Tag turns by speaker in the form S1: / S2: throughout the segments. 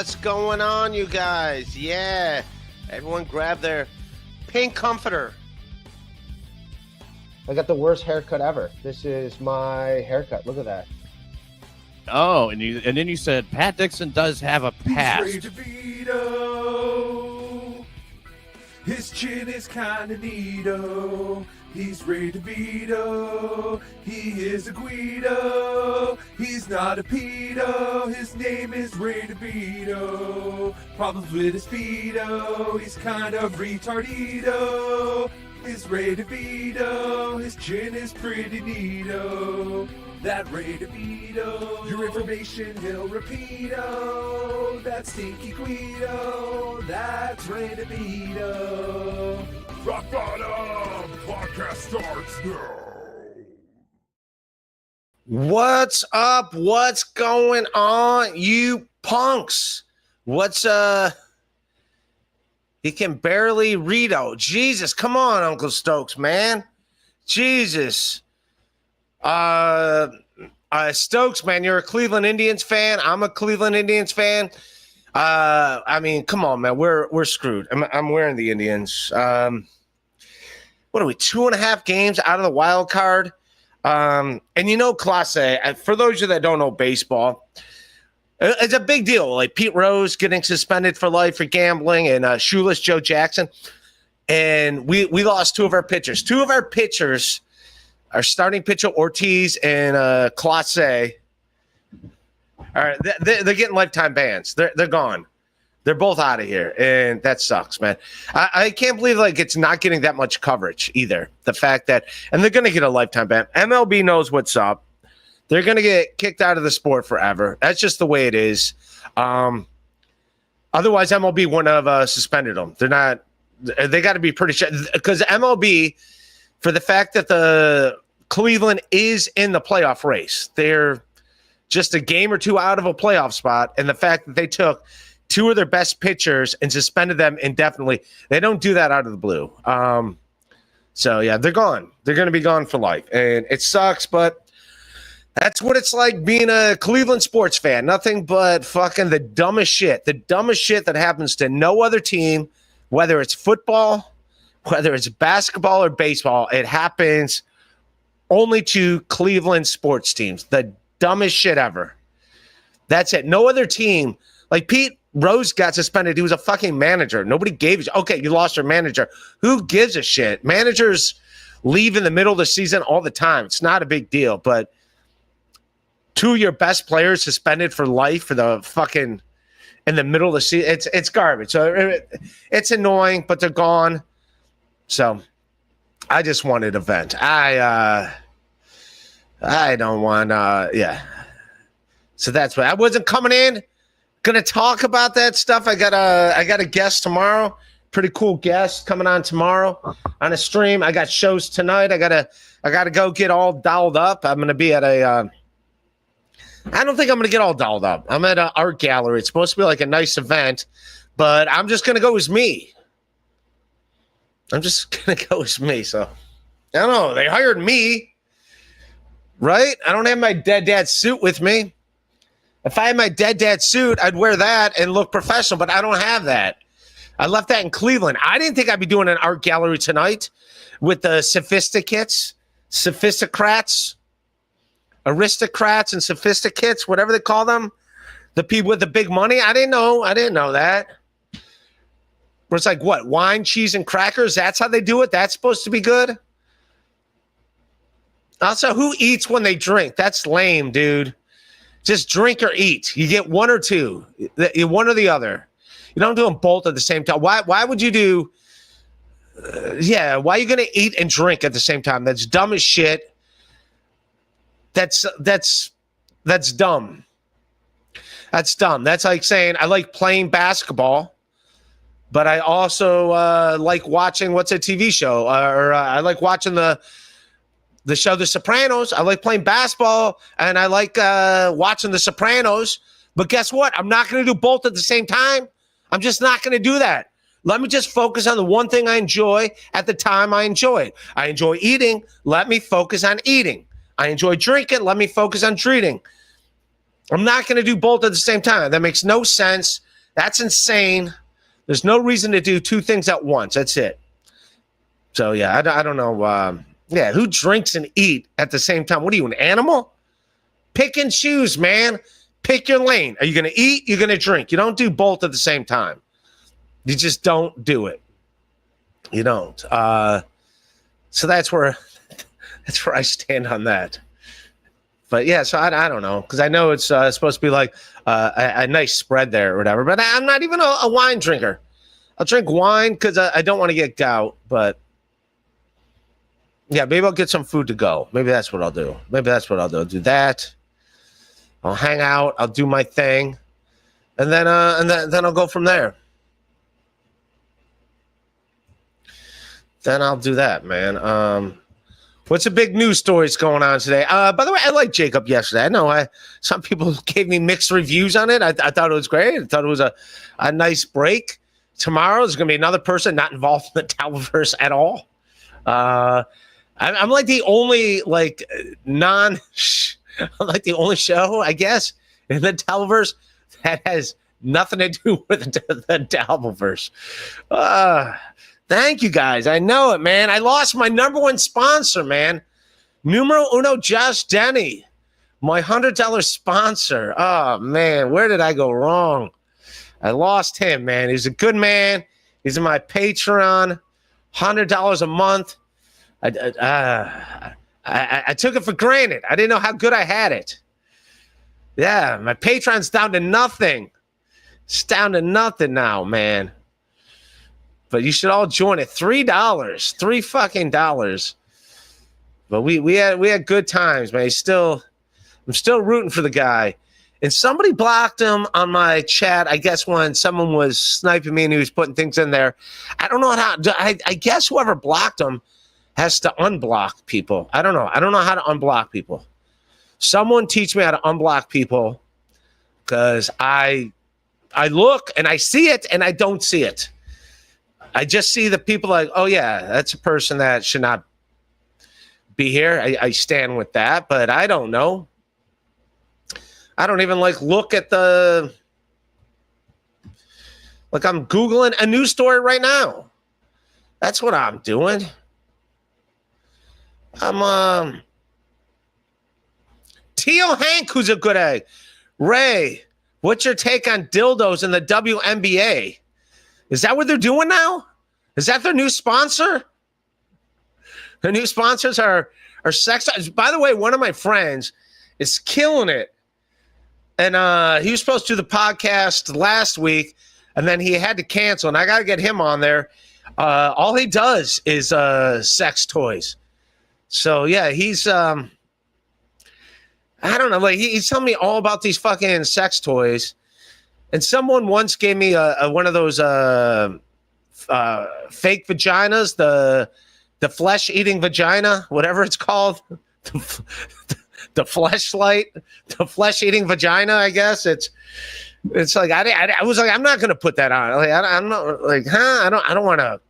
S1: What's going on, you guys? Yeah, everyone grab their pink comforter.
S2: I got the worst haircut ever. This is my haircut. Look at that.
S3: Oh, and then you said Pat Dixon does have a past.
S4: He's Ray DeVito. His chin is kinda neato. He's Ray DeVito. He is a Guido. He's not a pedo. His name is Ray DeVito. Problems with his pedo. He's kind of retardito. Is Ray DeVito. His chin is pretty neato. That Ray DeVito. Your information he'll repeat-o. That stinky Guido. That's Ray DeVito. Rock Bottom Podcast starts now.
S1: What's up? What's going on, you punks? What's He can barely read. Oh, Jesus, come on, Uncle Stokes, man. Jesus. Stokes, man, you're a Cleveland Indians fan. I'm a Cleveland Indians fan. I mean, come on, man. We're screwed. I'm wearing the Indians. What are we, 2.5 games out of the wild card? And you know, Class A, for those of you that don't know baseball, it's a big deal. Like Pete Rose getting suspended for life for gambling and shoeless Joe Jackson. And we lost two of our pitchers. Two of our pitchers, our starting pitcher Ortiz and Class A, all right, they're getting lifetime bans. They're gone. They're both out of here, and that sucks, man. I can't believe like it's not getting that much coverage either. The fact that, and they're going to get a lifetime ban. MLB knows what's up. They're going to get kicked out of the sport forever. That's just the way it is. Otherwise, MLB wouldn't have suspended them. They're not. They got to be pretty sure because MLB, for the fact that the Cleveland is in the playoff race, they're just a game or two out of a playoff spot, and the fact that they took two of their best pitchers and suspended them indefinitely, they don't do that out of the blue. So, yeah, they're gone. They're going to be gone for life, and it sucks, but that's what it's like being a Cleveland sports fan. Nothing but fucking the dumbest shit that happens to no other team, whether it's football, whether it's basketball or baseball. It happens only to Cleveland sports teams. The dumbest shit ever. That's it. No other team. Like Pete Rose got suspended. He was a fucking manager. Nobody gave a okay, you lost your manager. Who gives a shit? Managers leave in the middle of the season all the time. It's not a big deal. But two of your best players suspended for life for the fucking in the middle of the season. It's garbage. So it's annoying, but they're gone. So I just wanted a vent. I don't want yeah. So that's why I wasn't coming in gonna talk about that stuff. I got a guest tomorrow. Pretty cool guest coming on tomorrow on a stream. I got shows tonight. I gotta go get all dolled up. I'm gonna be at a I don't think I'm gonna get all dolled up. I'm at an art gallery. It's supposed to be like a nice event, but I'm just gonna go as me. I'm just gonna go as me. So I don't know. They hired me, right? I don't have my dead dad suit with me. If I had my dead dad suit, I'd wear that and look professional, but I don't have that. I left that in Cleveland. I didn't think I'd be doing an art gallery tonight with the sophisticates, aristocrats and sophisticates, whatever they call them, the people with the big money. I didn't know that. Where it's like, what, wine, cheese, and crackers? That's how they do it? That's supposed to be good? Also, who eats when they drink? That's lame, dude. Just drink or eat. You get one or two. One or the other. You don't do them both at the same time. Why would you do... why are you going to eat and drink at the same time? That's dumb as shit. That's dumb. That's dumb. That's like saying I like playing basketball, but I also like watching what's a TV show, or I like watching the show The Sopranos. I like playing basketball, and I like watching The Sopranos. But guess what? I'm not going to do both at the same time. I'm just not going to do that. Let me just focus on the one thing I enjoy at the time I enjoy it. I enjoy eating. Let me focus on eating. I enjoy drinking. Let me focus on treating. I'm not going to do both at the same time. That makes no sense. That's insane. There's no reason to do two things at once. That's it. So, yeah, I don't know. Who drinks and eat at the same time? What are you, an animal? Pick and choose, man. Pick your lane. Are you going to eat? You're going to drink. You don't do both at the same time. You just don't do it. You don't. So that's where I stand on that. But yeah, so I don't know, because I know it's supposed to be like a nice spread there or whatever. But I'm not even a wine drinker. I'll drink wine because I don't want to get gout. But yeah, maybe I'll get some food to go. Maybe that's what I'll do. I'll do that. I'll hang out. I'll do my thing, and then I'll go from there. Then I'll do that, man. What's the big news stories going on today? By the way, I liked Jacob yesterday. I know some people gave me mixed reviews on it. I thought it was great. I thought it was a nice break. Tomorrow there's going to be another person not involved in the Towelverse at all. I'm like the only I'm like the only show, I guess, in the Towelverse that has nothing to do with the Towelverse. Thank you, guys. I know it, man. I lost my number one sponsor, man. Numero uno, Josh Denny. My $100 sponsor. Oh, man. Where did I go wrong? I lost him, man. He's a good man. He's in my Patreon. $100 a month. I took it for granted. I didn't know how good I had it. Yeah, my Patreon's down to nothing. It's down to nothing now, man. But you should all join it. $3. $3 fucking dollars. But we had good times, man. I'm still rooting for the guy. And somebody blocked him on my chat, I guess, when someone was sniping me and he was putting things in there. I don't know how. I guess whoever blocked him has to unblock people. I don't know. I don't know how to unblock people. Someone teach me how to unblock people, because I look and I see it and I don't see it. I just see the people like, oh, yeah, that's a person that should not be here. I stand with that, but I don't know. I don't even look at I'm Googling a news story right now. That's what I'm doing. Tio Hank, who's a good egg. Ray, what's your take on dildos in the WNBA? Is that what they're doing now? Is that their new sponsor? Their new sponsors are sex. By the way, one of my friends is killing it. And he was supposed to do the podcast last week, and then he had to cancel, and I got to get him on there. All he does is sex toys. So, yeah, he's, I don't know, he's telling me all about these fucking sex toys. And someone once gave me one of those fake vaginas, the flesh-eating vagina, whatever it's called, the fleshlight, the flesh-eating vagina. I guess it's like I was like, I'm not gonna put that on. I'm not I don't want to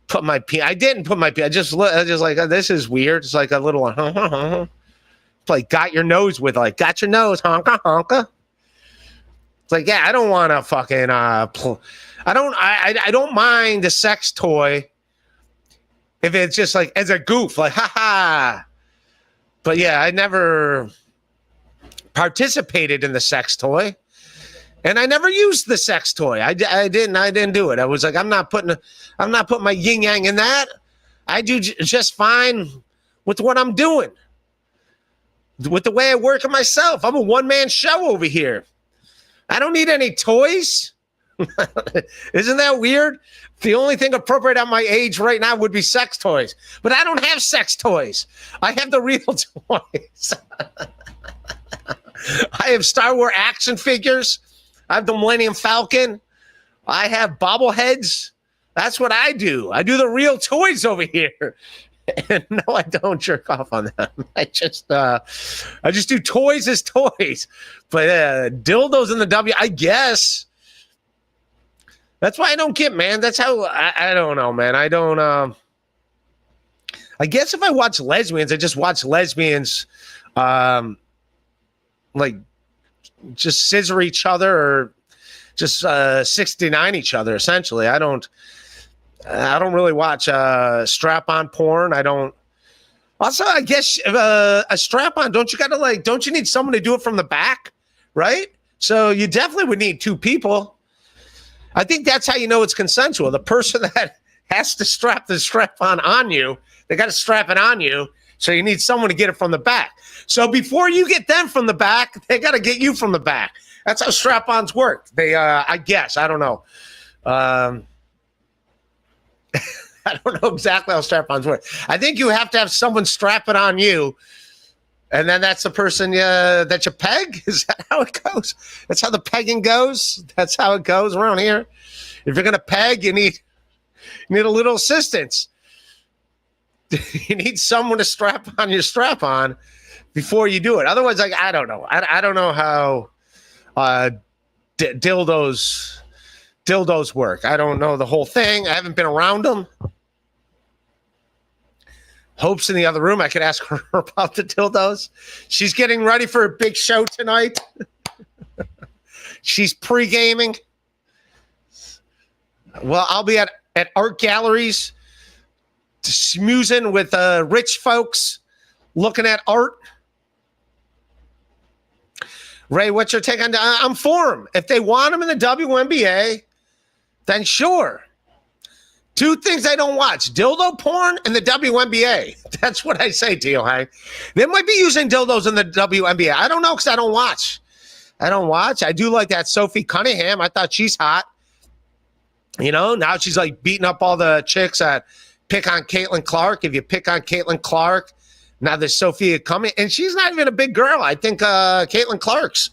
S1: put my pee. I didn't put my pee. I just like, this is weird. It's like a little it's like got your nose with got your nose honka honka. It's like, yeah, I don't want to fucking I don't mind the sex toy if it's just as a goof, haha. But yeah, I never participated in the sex toy, and I never used the sex toy. I didn't do it. I was like, I'm not putting my yin yang in that. I do just fine with what I'm doing, with the way I work on myself. I'm a one-man show over here. I don't need any toys. Isn't that weird? The only thing appropriate at my age right now would be sex toys. But I don't have sex toys. I have the real toys. I have Star Wars action figures. I have the Millennium Falcon. I have bobbleheads. That's what I do. I do the real toys over here. And no, I don't jerk off on them. I just do toys as toys. But dildos in the W, I guess. That's why I don't get, man. That's how, I don't know, man. I don't, I guess if I watch lesbians, I just watch lesbians, just scissor each other or just 69 each other. Essentially, I don't really watch strap-on porn. I don't. Also, I guess a strap-on. Don't you need someone to do it from the back, right? So you definitely would need two people. I think that's how you know it's consensual. The person that has to strap the strap-on on you, they got to strap it on you. So you need someone to get it from the back. So before you get them from the back, they got to get you from the back. That's how strap-ons work. They, I guess, I don't know. I don't know exactly how strap-ons work. I think you have to have someone strap it on you, and then that's the person that you peg. Is that how it goes? That's how the pegging goes. That's how it goes around here. If you're gonna peg, you need a little assistance. You need someone to strap on your strap-on before you do it. Otherwise, like, I don't know. I don't know how dildos work. I don't know the whole thing. I haven't been around them. Hope's in the other room. I could ask her about the dildos. She's getting ready for a big show tonight. She's pre-gaming. Well, I'll be at art galleries smoozing with rich folks looking at art. Ray, what's your take on that? I'm for them. If they want them in the WNBA, then sure. Two things I don't watch: dildo porn and the WNBA. That's what I say to you, Hank. They might be using dildos in the WNBA. I don't know because I don't watch. I do like that Sophie Cunningham. I thought she's hot. You know, now she's like beating up all the chicks that pick on Caitlin Clark. If you pick on Caitlin Clark, now there's Sophia coming, and she's not even a big girl. I think Caitlin Clark's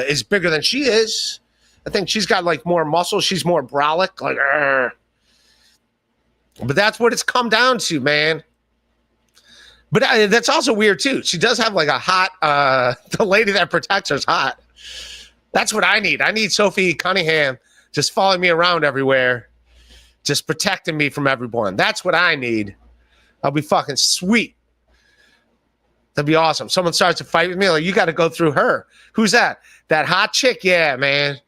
S1: is bigger than she is. I think she's got like more muscle. She's more brolic, like. But that's what it's come down to, man. But that's also weird too. She does have like a hot. The lady that protects her is hot. That's what I need. I need Sophie Cunningham just following me around everywhere, just protecting me from everyone. That's what I need. I'll be fucking sweet. That'd be awesome. Someone starts to fight with me, like, you got to go through her. Who's that? That hot chick? Yeah, man.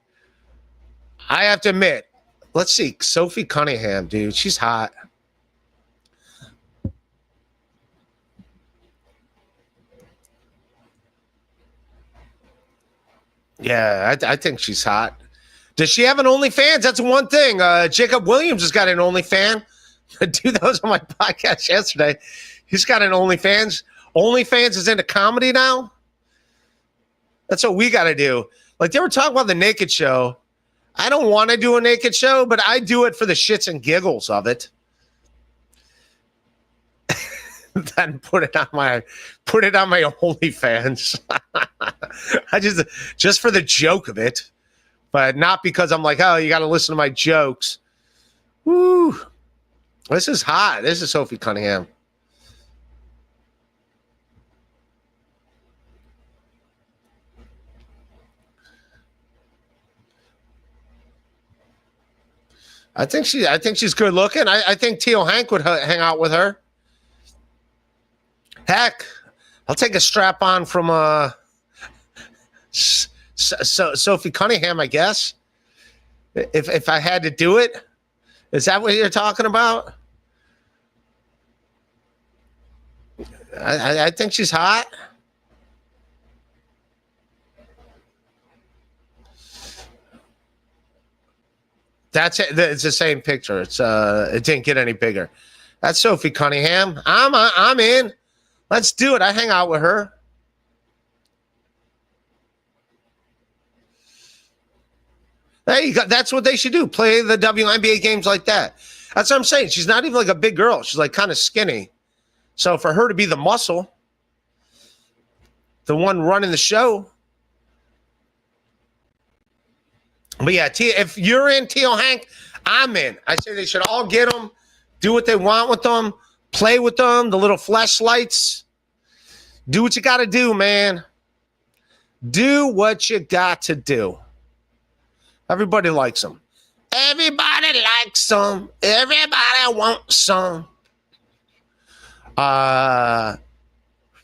S1: I have to admit, let's see. Sophie Cunningham, dude. She's hot. Yeah, I think she's hot. Does she have an OnlyFans? That's one thing. Jacob Williams has got an OnlyFans. Dude, that was on my podcast yesterday. He's got an OnlyFans. OnlyFans is into comedy now. That's what we got to do. Like, they were talking about the naked show. I don't want to do a naked show, but I do it for the shits and giggles of it. Then put it on my OnlyFans. I just for the joke of it, but not because I'm like, oh, you got to listen to my jokes. Woo. This is hot. This is Sophie Cunningham. I think she's good looking. I think Teal Hank would hang out with her. Heck, I'll take a strap on from Sophie Cunningham, I guess. If I had to do it. Is that what you're talking about? I think she's hot. That's it. It's the same picture. It didn't get any bigger. That's Sophie Cunningham. I'm in. Let's do it. I hang out with her. There you go. That's what they should do. Play the WNBA games like that. That's what I'm saying. She's not even like a big girl. She's like kind of skinny. So for her to be the muscle, the one running the show. But yeah, if you're in Teal Hank, I'm in. I say they should all get them, do what they want with them, play with them, the little flashlights. Do what you got to do, man. Do what you got to do. Everybody likes them. Everybody likes them. Everybody wants some.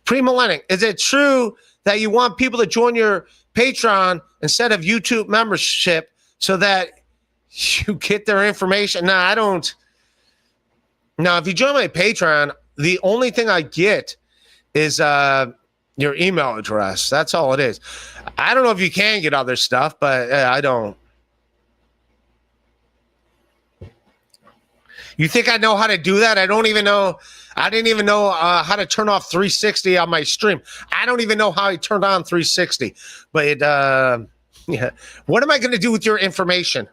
S1: Pre-millennial, is it true that you want people to join your Patreon instead of YouTube membership so that you get their information. No, I don't. Now, if you join my Patreon, the only thing I get is your email address. That's all it is. I don't know if you can get other stuff, but I don't. You think I know how to do that? I don't even know. I didn't even know how to turn off 360 on my stream. I don't even know how I turned on 360. But yeah, what am I going to do with your information?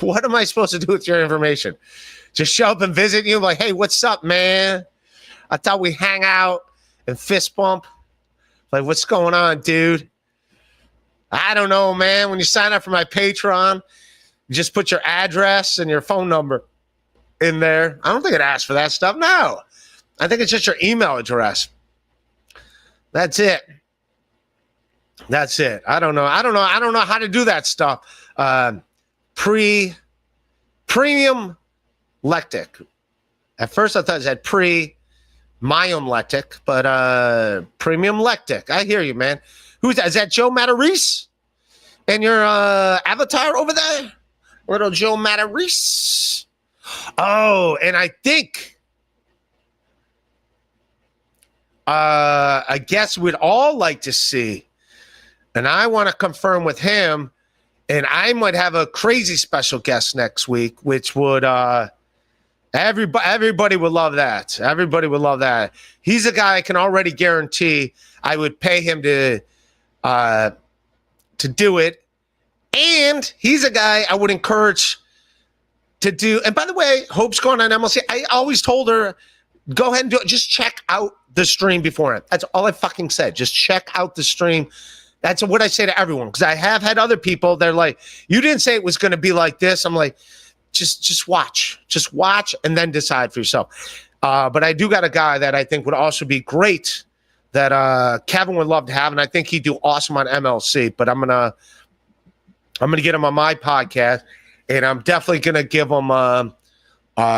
S1: What am I supposed to do with your information? Just show up and visit you like, hey, what's up, man? I thought we hang out and fist bump. Like, what's going on, dude? I don't know, man. When you sign up for my Patreon, you just put your address and your phone number in there. I don't think it asks for that stuff. No. I think it's just your email address. That's it. That's it. I don't know how to do that stuff. Premium lectic. At first I thought it said Myum lectic, but premium lectic. I hear you, man. Who's that? Is that Joe Matarese? And your avatar over there? Little Joe Matarese. Oh, and I think I guess we'd all like to see, and I want to confirm with him, and I might have a crazy special guest next week, which would everybody would love that. Everybody would love that. He's a guy I can already guarantee I would pay him to do it. And he's a guy I would encourage to do. And by the way, Hope's going on MLC. I always told her, go ahead and do it. Just check out the stream beforehand. That's all I fucking said. Just check out the stream. That's what I say to everyone. Because I have had other people, they're like, you didn't say it was going to be like this. I'm like, just watch. Just watch and then decide for yourself. But I do got a guy that I think would also be great that Kevin would love to have. And I think he'd do awesome on MLC. But I'm gonna get him on my podcast, and I'm definitely gonna give him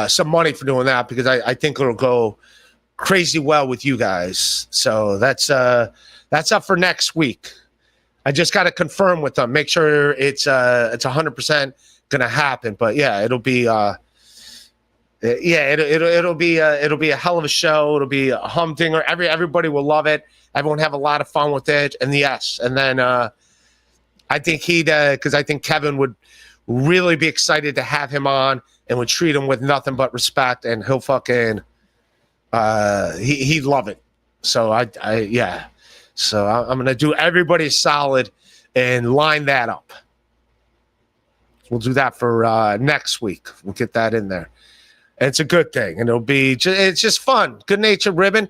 S1: some money for doing that because I think it'll go crazy well with you guys. So that's up for next week. I just got to confirm with them, make sure it's 100% gonna happen. But yeah, it'll be it'll be a hell of a show. It'll be a humdinger. Everybody will love it. Everyone have a lot of fun with it. And yes, and then I think because I think Kevin would really be excited to have him on and would treat him with nothing but respect, and he'll fucking he'd love it. So yeah. So I'm gonna do everybody solid and line that up. We'll do that for next week. We'll get that in there. And it's a good thing, and it's just fun. Good natured ribbon.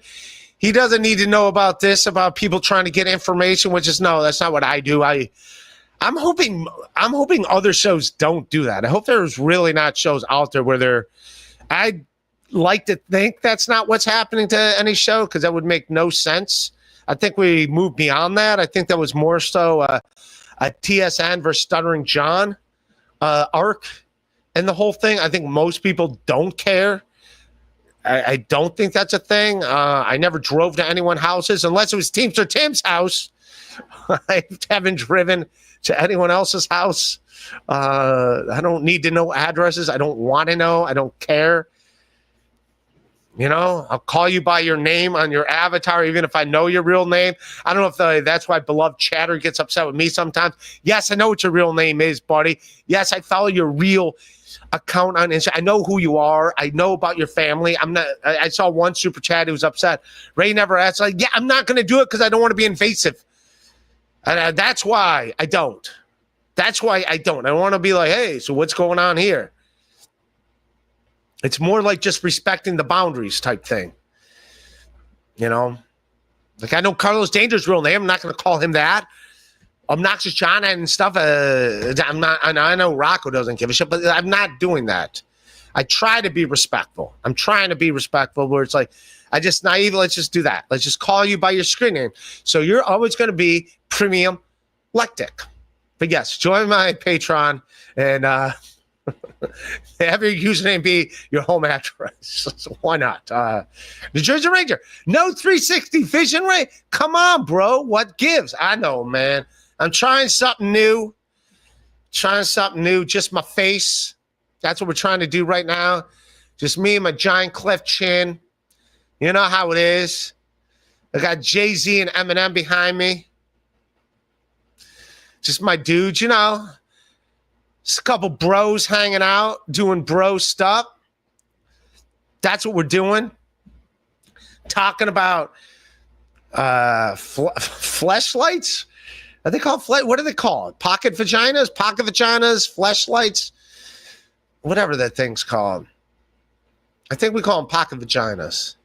S1: He doesn't need to know about this, about people trying to get information, which is no, that's not what I do. I'm hoping other shows don't do that. I hope there's really not shows out there where I'd like to think that's not what's happening to any show, because that would make no sense. I think we moved beyond that. I think that was more so a TSN versus Stuttering John arc and the whole thing. I think most people don't care. I don't think that's a thing. I never drove to anyone's houses unless it was Teamster Tim's house. I haven't driven to anyone else's house. I don't need to know addresses. I don't want to know. I don't care. You know, I'll call you by your name on your avatar, even if I know your real name. I don't know if that's why beloved chatter gets upset with me sometimes. Yes, I know what your real name is, buddy. Yes, I follow your real account on Instagram. I know who you are. I know about your family. I saw one super chat who was upset. Ray never asked. Like, yeah, I'm not going to do it because I don't want to be invasive. And that's why I don't. That's why I don't. I want to be like, hey, so what's going on here? It's more like just respecting the boundaries type thing. You know? Like, I know Carlos Danger's real name. I'm not going to call him that. Obnoxious John and stuff. I'm not. I know Rocco doesn't give a shit, but I'm not doing that. I try to be respectful. I'm trying to be respectful where it's like, I just naive. Let's just do that. Let's just call you by your screen name. So you're always going to be Premium Lectic. But yes, join my Patreon and Have your username be your home address. So why not? New Jersey Ranger. No 360 vision ray. Come on, bro. What gives? I know, man. I'm trying something new. Just my face. That's what we're trying to do right now. Just me and my giant cleft chin. You know how it is. I got Jay-Z and Eminem behind me. Just my dudes, you know. Just a couple bros hanging out, doing bro stuff. That's what we're doing. Talking about fleshlights. Are they called what are they called? Pocket vaginas, fleshlights, whatever that thing's called. I think we call them pocket vaginas.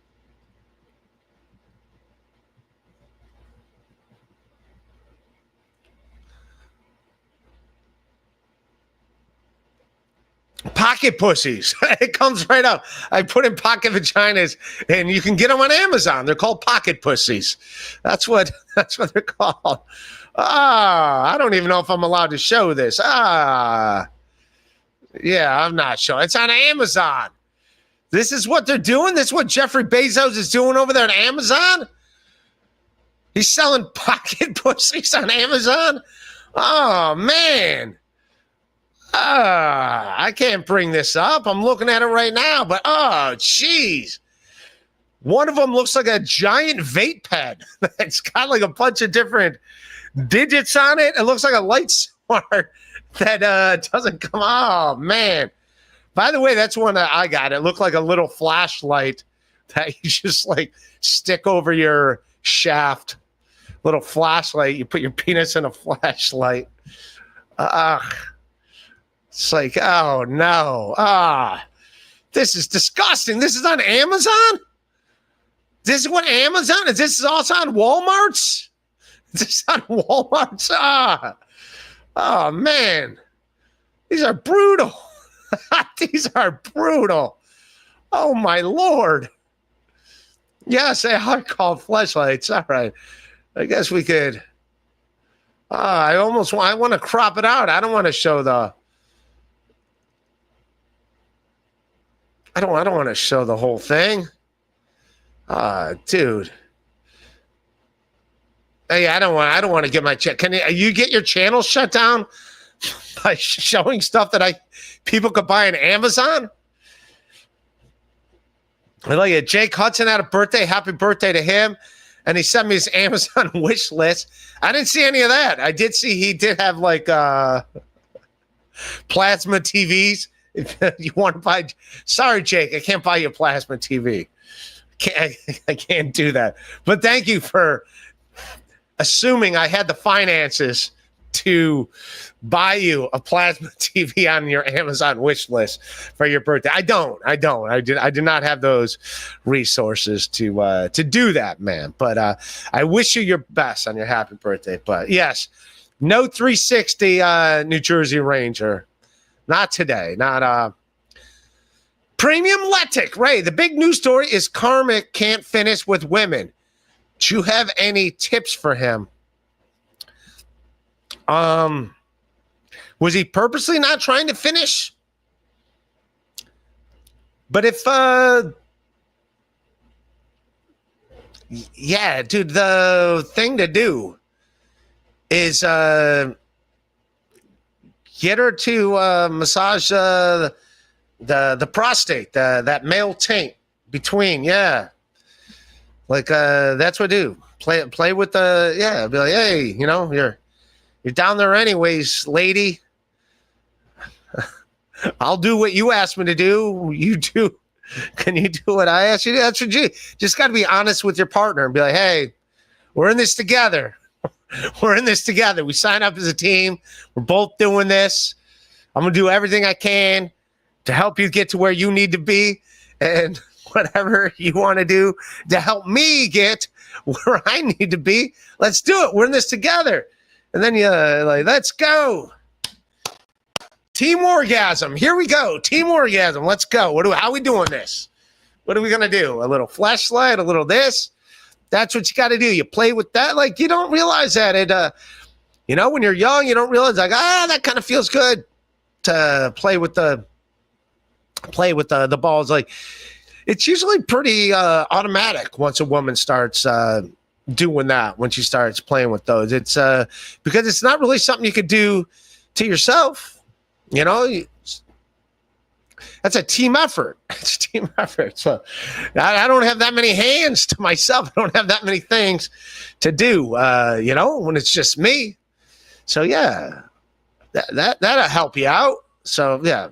S1: Pocket pussies. It comes right up. I put in pocket vaginas, and you can get them on Amazon. They're called pocket pussies. That's what they're called. I don't even know if I'm allowed to show this. Yeah, I'm not sure. It's on Amazon. This is what they're doing? This is what Jeffrey Bezos is doing over there on Amazon? He's selling pocket pussies on Amazon? Oh, man. I can't bring this up. I'm looking at it right now, but jeez. One of them looks like a giant vape pen. It's got like a bunch of different digits on it. It looks like a light smart that doesn't come. Oh, man. By the way, that's one that I got. It looked like a little flashlight that you just like stick over your shaft. Little flashlight. You put your penis in a flashlight. It's like, oh, no. This is disgusting. This is on Amazon? This is what Amazon is? This is also on Walmart's? Is this on Walmart's? Oh, man. These are brutal. These are brutal. Oh, my Lord. Yes, they are called fleshlights. All right. I guess we could. I want to crop it out. I don't want to show the. I don't want to show the whole thing. Dude. Hey, I don't want to get my check. Can you get your channel shut down by showing stuff that people could buy on Amazon? I like it. Jake Hudson had a birthday. Happy birthday to him. And he sent me his Amazon wish list. I didn't see any of that. I did see he did have like plasma TVs. If you want to buy, sorry, Jake, I can't buy you a plasma TV. I can't do that. But thank you for assuming I had the finances to buy you a plasma TV on your Amazon wish list for your birthday. I don't. I did not have those resources to do that, man. But I wish you your best on your happy birthday. But yes, no 360 New Jersey Ranger. Not today. Not Premium Letic. Ray, the big news story is Karmic can't finish with women. Do you have any tips for him? Was he purposely not trying to finish? But if yeah, dude, the thing to do is get her to massage the prostate, that male taint between, yeah. Like that's what I do. Play with the, yeah. Be like, hey, you know, you're down there anyways, lady. I'll do what you asked me to do. You do. Can you do what I asked you to do? That's what you just got to be honest with your partner and be like, hey, we're in this together. We're in this together. We sign up as a team. We're both doing this. I'm going to do everything I can to help you get to where you need to be. And whatever you want to do to help me get where I need to be, let's do it. We're in this together. And then you like, let's go. Team orgasm. Here we go. Team orgasm. Let's go. How are we doing this? What are we going to do? A little flashlight, a little this. That's what you got to do. You play with that. Like, you don't realize that. It, you know, when you're young, you don't realize, like, that kind of feels good. to play with the balls. Like, it's usually pretty automatic once a woman starts doing that. When she starts playing with those, it's because it's not really something you could do to yourself. You know, that's a team effort. It's a team effort. So I don't have that many hands to myself. I don't have that many things to do. You know, when it's just me. So yeah, that'll help you out. So yeah,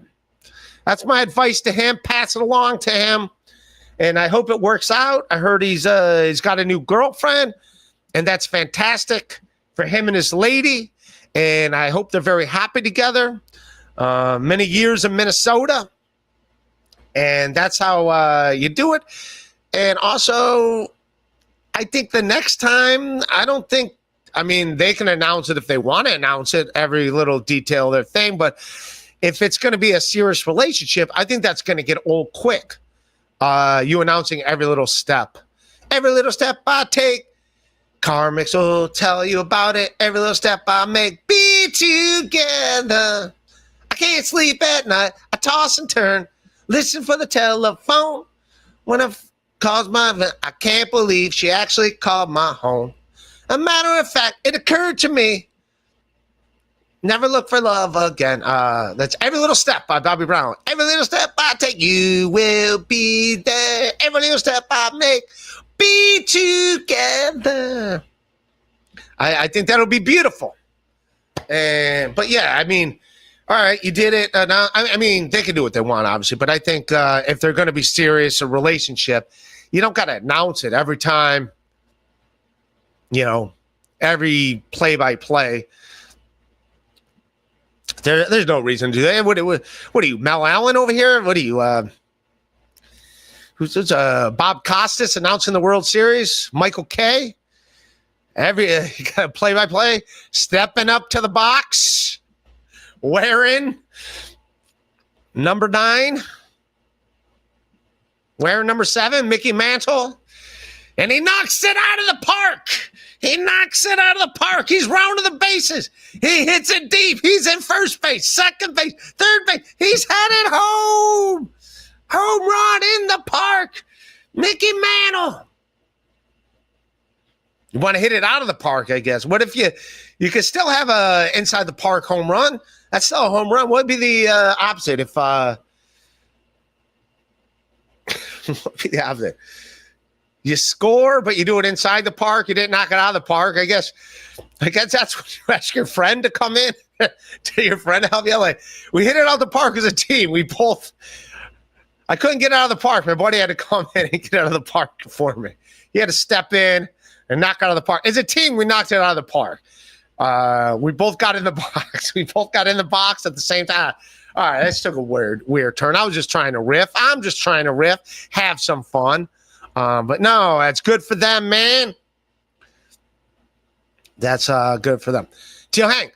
S1: that's my advice to him. Pass it along to him, and I hope it works out. I heard he's got a new girlfriend, and that's fantastic for him and his lady. And I hope they're very happy together. Many years in Minnesota, and that's how you do it. And also, I think the next time, I mean, they can announce it if they want to announce it, every little detail of their thing. But if it's going to be a serious relationship, I think that's going to get old quick. You announcing every little step I take. Karmics will tell you about it. Every little step I make. Be together. I can't sleep at night. I toss and turn. Listen for the telephone. When I calls my event, I can't believe she actually called my home. A matter of fact, it occurred to me. Never look for love again. That's Every Little Step by Bobby Brown. Every little step I take, you will be there. Every little step I make, be together. I think that'll be beautiful. But yeah, I mean, all right, you did it. Now, I mean, they can do what they want, obviously. But I think if they're going to be serious, a relationship, you don't got to announce it every time. You know, every play-by-play. There's no reason to do that. What are you, Mel Allen over here? What are you? Who's this? Bob Costas announcing the World Series? Michael Kay? You got a play-by-play, stepping up to the box, wearing number 9, wearing number 7, Mickey Mantle, and he knocks it out of the park. He's rounding the bases. He hits it deep. He's in first base, second base, third base. He's headed home. Home run in the park. Mickey Mantle. You want to hit it out of the park, I guess. What if you could still have a inside the park home run? That's still a home run. What would be the opposite if what would be the opposite? You score, but you do it inside the park. You didn't knock it out of the park. I guess that's what you ask your friend to come in. To your friend to help you. Like, we hit it out of the park as a team. I couldn't get out of the park. My buddy had to come in and get out of the park for me. He had to step in and knock out of the park. As a team, we knocked it out of the park. We both got in the box. We both got in the box at the same time. All right, this took a weird turn. I was just trying to riff. I'm just trying to riff, have some fun. But no, that's good for them, man. That's good for them. Teal Hank,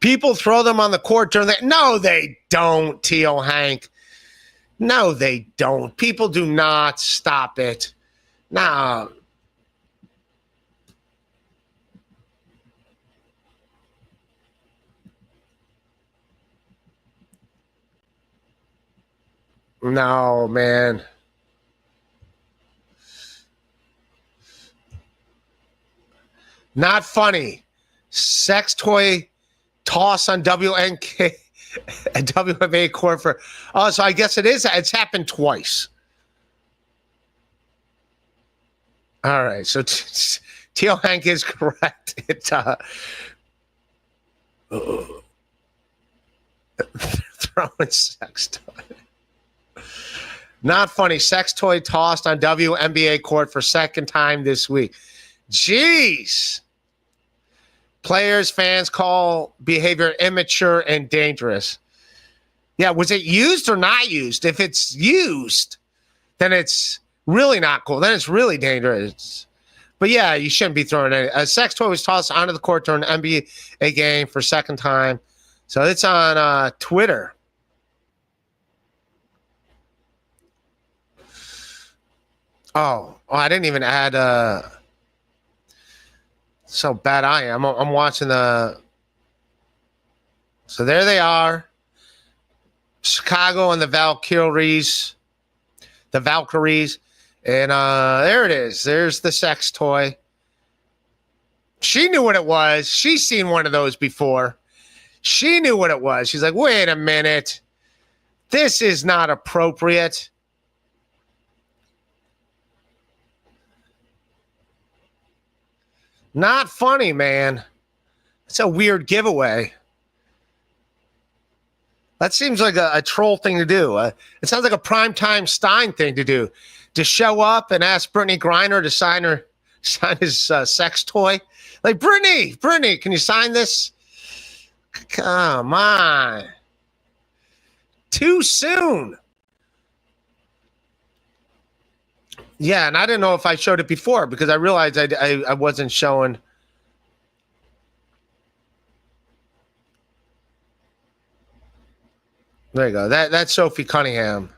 S1: people throw them on the court during the... No, they don't, Teal Hank. No, they don't. People do not. Stop it. No. No, man. Not funny. Sex toy toss on WNBA court for... Oh, so I guess it is. It's happened twice. All right. So Teal Hank is correct. It's throwing sex toy. Not funny. Sex toy tossed on WNBA court for second time this week. Jeez. Players, fans call behavior immature and dangerous. Yeah, was it used or not used? If it's used, then it's really not cool. Then it's really dangerous. But yeah, you shouldn't be throwing it. A sex toy was tossed onto the court during an NBA game for second time. So it's on Twitter. Oh, I didn't even add... So bad I am. I'm watching the... So there they are. Chicago and the Valkyries. The Valkyries. And there it is. There's the sex toy. She knew what it was. She's seen one of those before. She knew what it was. She's like, wait a minute. This is not appropriate. Not funny, man. It's a weird giveaway. That seems like a troll thing to do. It sounds like a primetime Stein thing to do. To show up and ask Brittany Griner to sign his sex toy. Like, Brittany, can you sign this? Come on. Too soon. Yeah, and I didn't know if I showed it before because I realized I wasn't showing. There you go. That's Sophie Cunningham.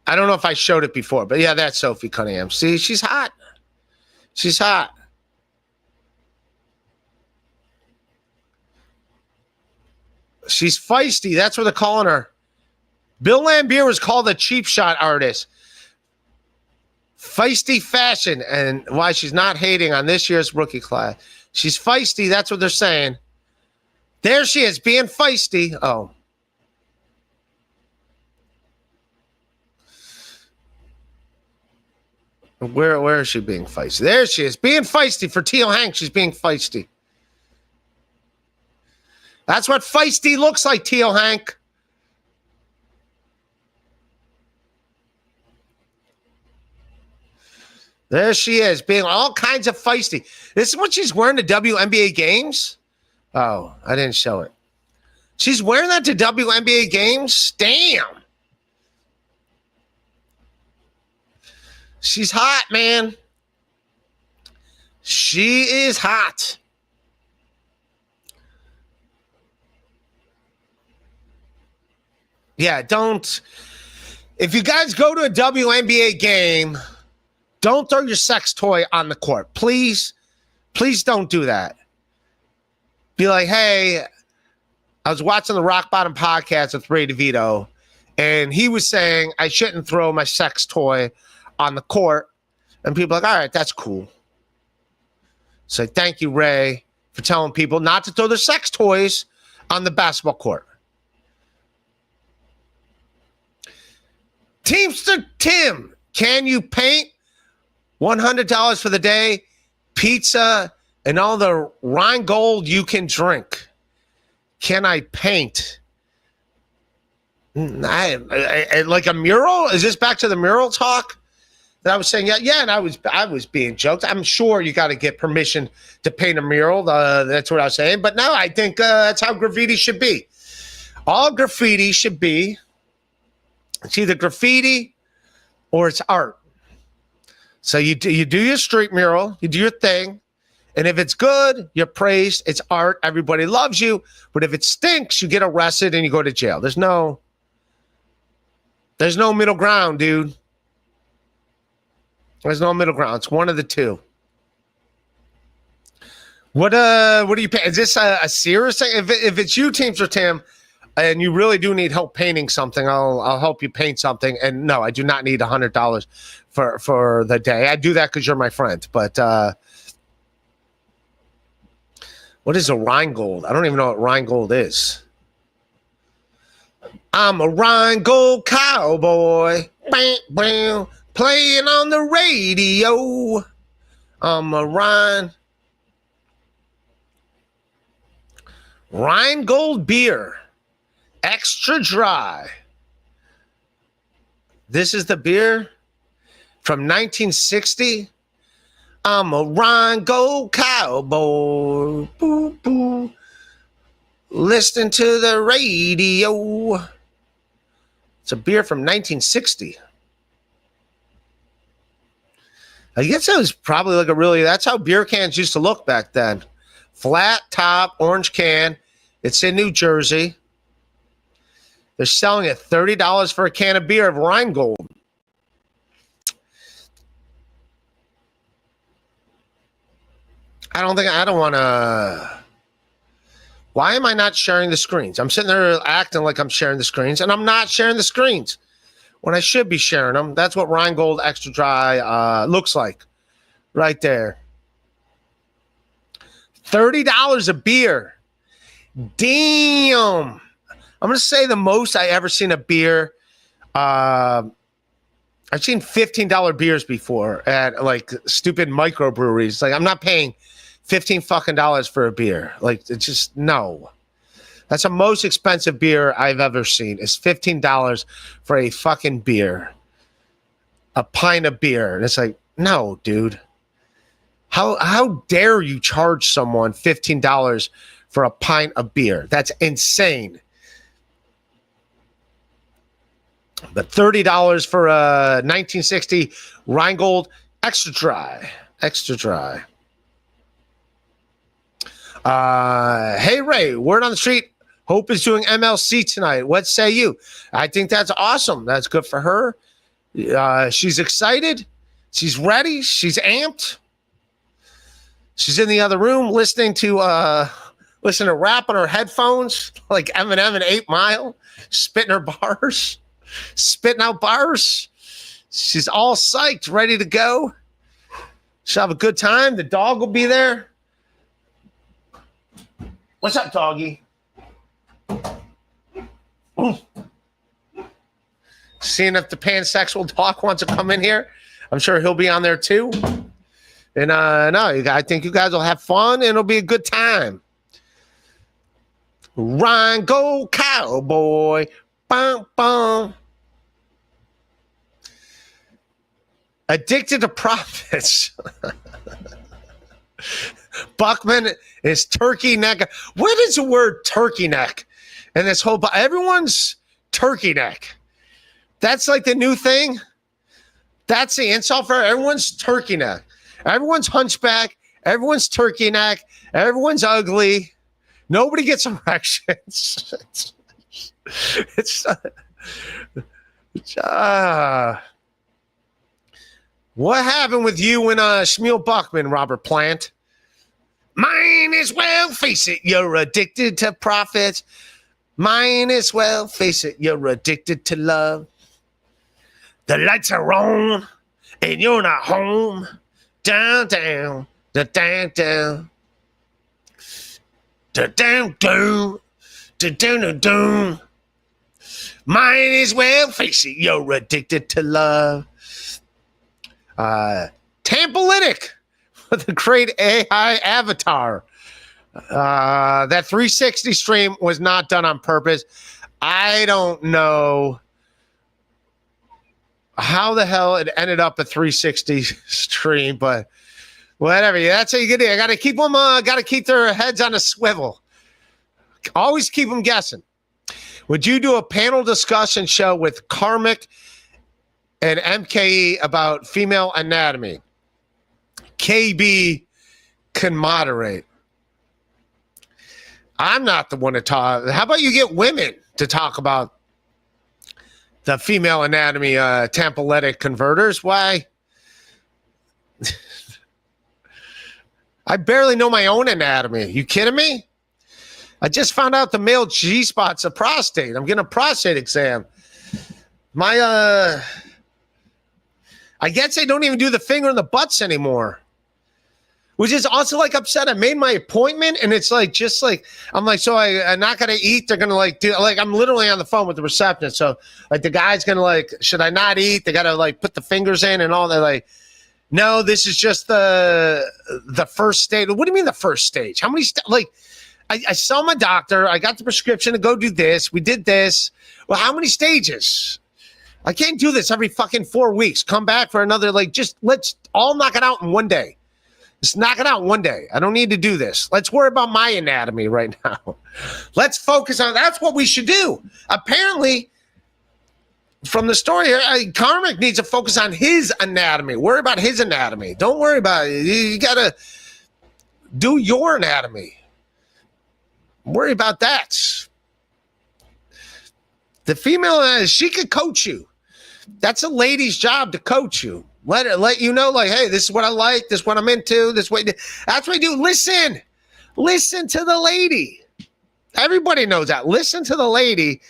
S1: I don't know if I showed it before, but yeah, that's Sophie Cunningham. See, she's hot. She's hot. She's feisty. That's what they're calling her. Bill Laimbeer was called a cheap shot artist. Feisty fashion, and why she's not hating on this year's rookie class. She's feisty. That's what they're saying. There she is, being feisty. Oh. Where is she being feisty? There she is, being feisty for Teal Hank. She's being feisty. That's what feisty looks like, Teal Hank. There she is, being all kinds of feisty. This is what she's wearing to WNBA games? Oh, I didn't show it. She's wearing that to WNBA games? Damn. She's hot, man. She is hot. Yeah, don't. If you guys go to a WNBA game, don't throw your sex toy on the court. Please don't do that. Be like, hey, I was watching the Rock Bottom podcast with Ray DeVito, and he was saying I shouldn't throw my sex toy on the court. And people are like, all right, that's cool. So thank you, Ray, for telling people not to throw their sex toys on the basketball court. Teamster Tim, can you paint? $100 for the day, pizza, and all the Rheingold you can drink. Can I paint? Like a mural? Is this back to the mural talk that I was saying? Yeah, and I was being joked. I'm sure you got to get permission to paint a mural. That's what I was saying. But no, I think that's how graffiti should be. All graffiti should be, it's either graffiti or it's art. So you do your street mural, you do your thing, and if it's good, you're praised. It's art. Everybody loves you. But if it stinks, you get arrested and you go to jail. There's no middle ground, dude. There's no middle ground. It's one of the two. What do you pay? Is this a serious thing? If it's you, Teamster Tim, and you really do need help painting something, I'll help you paint something. And no, I do not need $100 for the day. I do that because you're my friend. But what is a Rheingold? I don't even know what Rheingold is. I'm a Rheingold cowboy, bam, bam, playing on the radio. I'm a Rheingold beer. Extra dry. This is the beer from 1960. I'm a Rheingold cowboy. Boo, boo. Listen to the radio. It's a beer from 1960. I guess it was probably like that's how beer cans used to look back then. Flat top, orange can. It's in New Jersey. They're selling it $30 for a can of beer of Rheingold. I don't want to. Why am I not sharing the screens? I'm sitting there acting like I'm sharing the screens, and I'm not sharing the screens when I should be sharing them. That's what Rheingold Extra Dry looks like right there. $30 a beer. Damn. I'm going to say the most I ever seen a beer. I've seen $15 beers before at like stupid microbreweries. Like, I'm not paying $15 fucking dollars for a beer. Like, it's just no. That's the most expensive beer I've ever seen. Is $15 for a fucking beer, a pint of beer. And it's like, no, dude. How dare you charge someone $15 for a pint of beer? That's insane. But $30 for a 1960 Rheingold Extra Dry. Extra Dry. Hey, Ray, word on the street. Hope is doing MLC tonight. What say you? I think that's awesome. That's good for her. She's excited. She's ready. She's amped. She's in the other room listening to rap on her headphones like Eminem and 8 Mile, spitting her bars, spitting out bars. She's all psyched, ready to go. She'll have a good time. The dog will be there. What's up, doggy? Seeing if the pansexual dog wants to come in here. I'm sure he'll be on there too. And no, I think you guys will have fun and it'll be a good time. Rheingold Cowboy. Bum, bum. Addicted to profits. Buckman is turkey neck. What is the word turkey neck? And this whole, everyone's turkey neck. That's like the new thing. That's the insult for everyone's turkey neck. Everyone's hunchback. Everyone's turkey neck. Everyone's ugly. Nobody gets erections. What happened with you and Shmuel Buckman, Robert Plant? Mine as well, face it, you're addicted to profits. Mine as well, face it, you're addicted to love. The lights are on, and you're not home. Down, down, da down, down. Da down, down, da down, da down. Mine as well, face it, you're addicted to love. Tampolitic with the great AI avatar. That 360 stream was not done on purpose. I don't know how the hell it ended up a 360 stream, but whatever. Yeah, that's how you get it. I got to keep them. Got to keep their heads on a swivel. Always keep them guessing. Would you do a panel discussion show with Karmic and MKE about female anatomy? KB can moderate. I'm not the one to talk. How about you get women to talk about the female anatomy, tampolytic converters? Why? I barely know my own anatomy. You kidding me? I just found out the male G-spot's a prostate. I'm getting a prostate exam. I guess they don't even do the finger in the butts anymore. Which is also like upset. I made my appointment and it's like, just like, I'm like, so I'm not going to eat. They're going to like do, like, I'm literally on the phone with the receptionist. So like the guy's going to like, should I not eat? They got to like put the fingers in and all. They're like, no, this is just the first stage. What do you mean the first stage? How many, I saw my doctor. I got the prescription to go do this. We did this. Well, how many stages? I can't do this every fucking 4 weeks. Come back for another, just let's all knock it out in one day. Just knock it out one day. I don't need to do this. Let's worry about my anatomy right now. Let's focus on, that's what we should do. Apparently, from the story here, Karmic needs to focus on his anatomy. Worry about his anatomy. Don't worry about it. You got to do your anatomy. Worry about that. The female, she could coach you. That's a lady's job to coach you. Let you know, like, hey, this is what I like. This is what I'm into. This way. That's what I do. Listen to the lady. Everybody knows that. Listen to the lady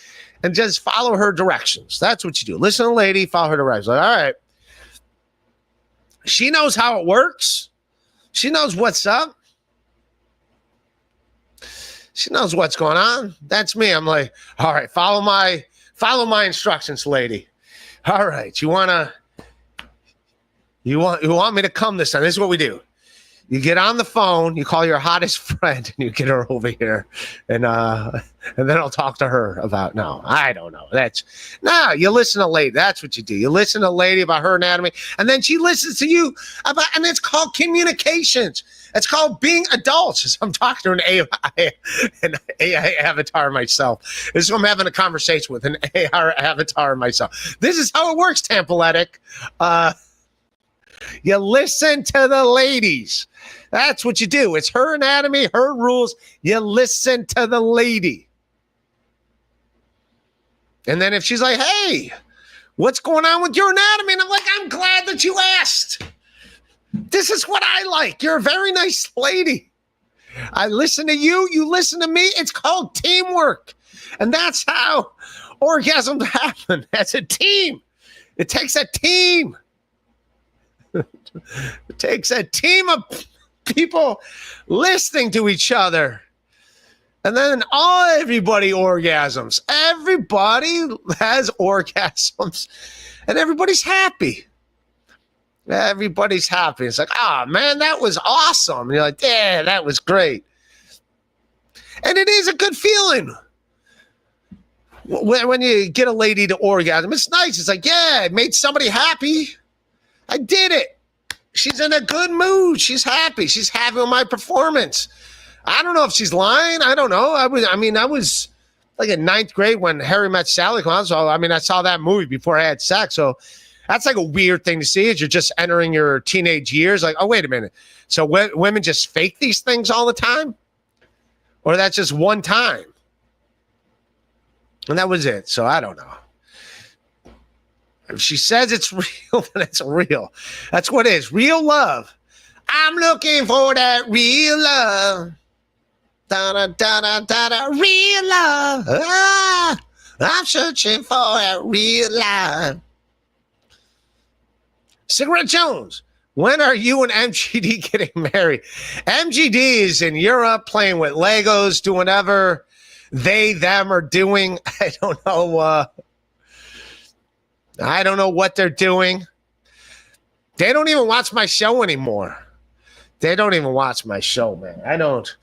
S1: and just follow her directions. That's what you do. Listen to the lady, follow her directions. Like, all right. She knows how it works. She knows what's up. She knows what's going on. That's me. I'm like, all right, follow my instructions, lady. All right, you want me to come this time? This is what we do. You get on the phone, you call your hottest friend, and you get her over here, and then I'll talk to her about. No, I don't know. You listen to lady. That's what you do. You listen to lady about her anatomy, and then she listens to you about. And it's called communications. It's called being adults. I'm talking to an AI avatar myself. This is what I'm having a conversation with an AI avatar myself. This is how it works, Tampaletic. You listen to the ladies. That's what you do. It's her anatomy, her rules. You listen to the lady. And then if she's like, hey, what's going on with your anatomy? And I'm like, I'm glad that you asked. This is what I like. You're a very nice lady. I listen to you. You listen to me. It's called teamwork. And that's how orgasms happen. As a team. It takes a team. It takes a team of people listening to each other. And then everybody orgasms. Everybody has orgasms. And everybody's happy. Everybody's happy. It's like, man, that was awesome. And you're like, yeah, that was great. And it is a good feeling. When you get a lady to orgasm, it's nice. It's like, yeah, I made somebody happy. I did it. She's in a good mood. She's happy. She's happy with my performance. I don't know if she's lying. I don't know. I was like in 9th grade when Harry Met Sally came out. So, I saw that movie before I had sex. So that's like a weird thing to see as you're just entering your teenage years. Like, oh, wait a minute. So women just fake these things all the time? Or that's just one time? And that was it. So I don't know. If she says it's real, then it's real. That's what it is. Real love. I'm looking for that real love. Da-da-da-da-da-da. Real love. I'm searching for that real love. Cigarette Jones. When are you and MGD getting married? MGD is in Europe playing with Legos, doing whatever them are doing. I don't know. I don't know what they're doing. They don't even watch my show anymore. They don't even watch my show, man. I don't.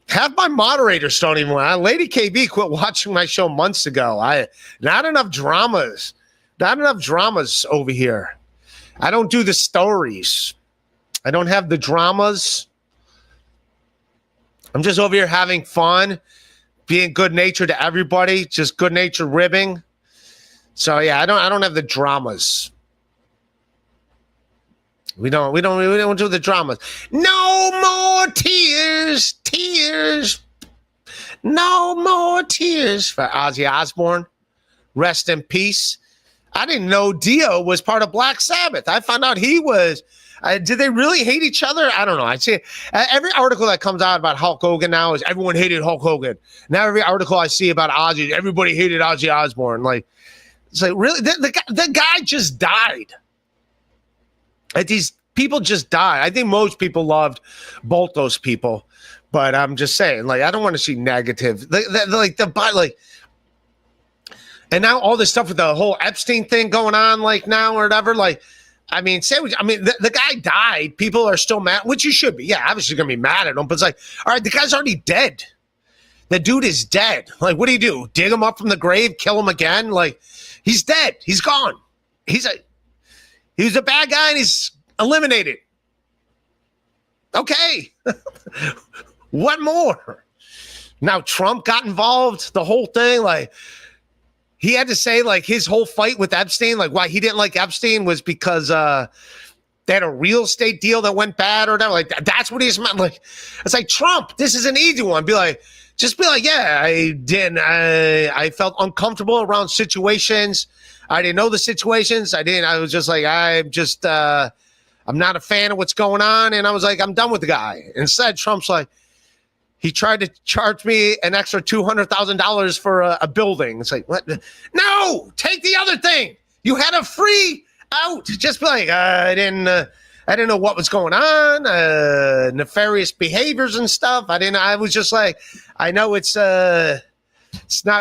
S1: Half my moderators don't even watch. Lady KB quit watching my show months ago. Not enough dramas. Not enough dramas over here. I don't do the stories. I don't have the dramas. I'm just over here having fun, being good-natured to everybody, just good-natured ribbing. So yeah, I don't have the dramas. We don't do the dramas. No more tears. No more tears for Ozzy Osbourne. Rest in peace. I didn't know Dio was part of Black Sabbath. I found out he was. Did they really hate each other? I don't know. I see every article that comes out about Hulk Hogan now is everyone hated Hulk Hogan. Now every article I see about Ozzy, everybody hated Ozzy Osbourne. Like, it's like, really? The guy just died. Like, these people just died. I think most people loved both those people. But I'm just saying, like, I don't want to see negative. And now all this stuff with the whole Epstein thing going on, like, now or whatever. Like, the guy died. People are still mad, which you should be. Yeah, obviously going to be mad at him. But it's like, all right, the guy's already dead. The dude is dead. Like, what do? Dig him up from the grave, kill him again? Like, he's dead. He's gone. He was a bad guy and he's eliminated. Okay. What more? Now Trump got involved, the whole thing. Like, he had to say, like, his whole fight with Epstein, like, why he didn't like Epstein was because they had a real estate deal that went bad or whatever. Like, that's what he's meant. Like, it's like, Trump, this is an easy one. Just be like, yeah, I felt uncomfortable around situations. I didn't know the situations. I was just like, I'm not a fan of what's going on. And I was like, I'm done with the guy. Instead, Trump's like, he tried to charge me an extra $200,000 for a building. It's like, what? No, take the other thing. You had a free out. Just be like, I didn't know what was going on. Nefarious behaviors and stuff. I was just like, I know it's not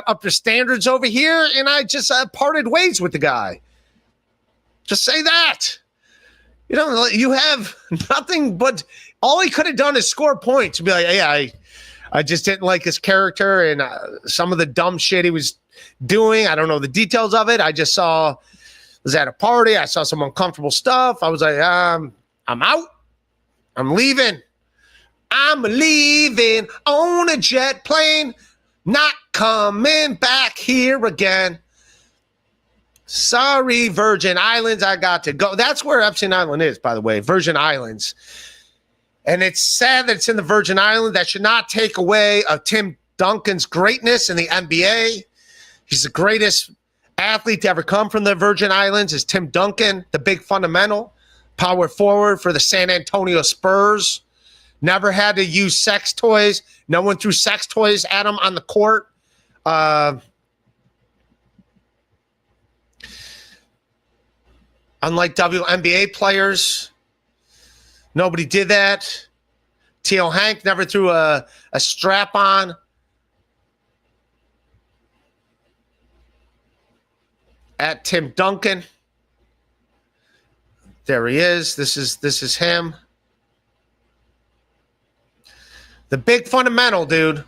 S1: up to standards over here, and I just parted ways with the guy. Just say that. You have nothing but all he could have done is score points and be like, hey, I just didn't like his character and some of the dumb shit he was doing. I don't know the details of it. I just was at a party. I saw some uncomfortable stuff. I was like, I'm out. I'm leaving. I'm leaving on a jet plane, not coming back here again. Sorry, Virgin Islands, I got to go. That's where Epstein Island is, by the way, Virgin Islands. And it's sad that it's in the Virgin Islands. That should not take away of Tim Duncan's greatness in the NBA. He's the greatest athlete to ever come from the Virgin Islands is Tim Duncan, the big fundamental, power forward for the San Antonio Spurs. Never had to use sex toys. No one threw sex toys at him on the court. Unlike WNBA players, nobody did that. T.O. Hank never threw a strap on. At Tim Duncan. There he is. This is him. The big fundamental, dude.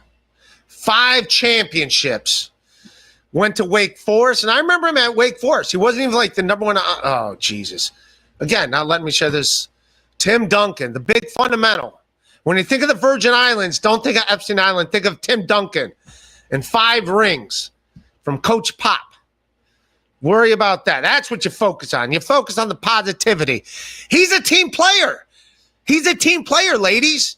S1: 5 championships. Went to Wake Forest. And I remember him at Wake Forest. He wasn't even like the number one. Oh, Jesus. Again, now let me share this. Tim Duncan, the big fundamental. When you think of the Virgin Islands, don't think of Epstein Island. Think of Tim Duncan and 5 rings from Coach Pop. Worry about that. That's what you focus on. You focus on the positivity. He's a team player. He's a team player, ladies.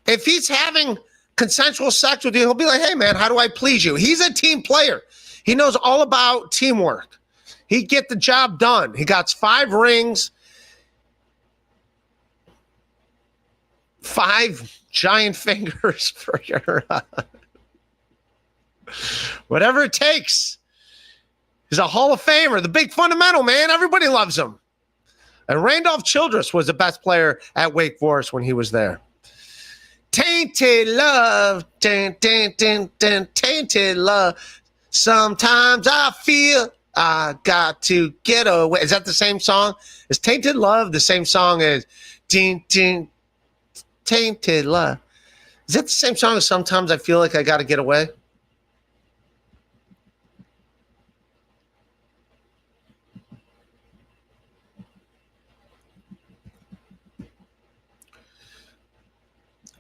S1: If he's having consensual sex with you, he'll be like, hey, man, how do I please you? He's a team player. He knows all about teamwork. He'd get the job done. He got 5 rings, 5 giant fingers for your whatever it takes. He's a Hall of Famer, the big fundamental, man. Everybody loves him. And Randolph Childress was the best player at Wake Forest when he was there. Tainted love, tainted love. Sometimes I feel I got to get away. Is that the same song? Is Tainted Love the same song as Tainted Love? Is that the same song as Sometimes I Feel Like I Got to Get Away?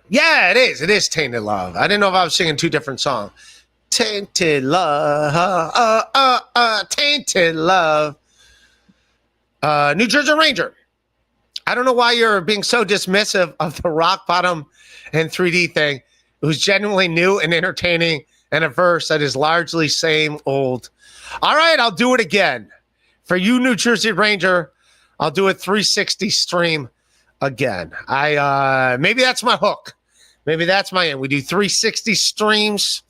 S1: Yeah, it is. It is Tainted Love. I didn't know if I was singing 2 different songs. Tainted love, tainted love. New Jersey Ranger. I don't know why you're being so dismissive of the rock bottom and 3D thing. It was genuinely new and entertaining and a verse that is largely same old. All right, I'll do it again. For you, New Jersey Ranger, I'll do a 360 stream again. Maybe that's my hook. Maybe that's my end. We do 360 streams.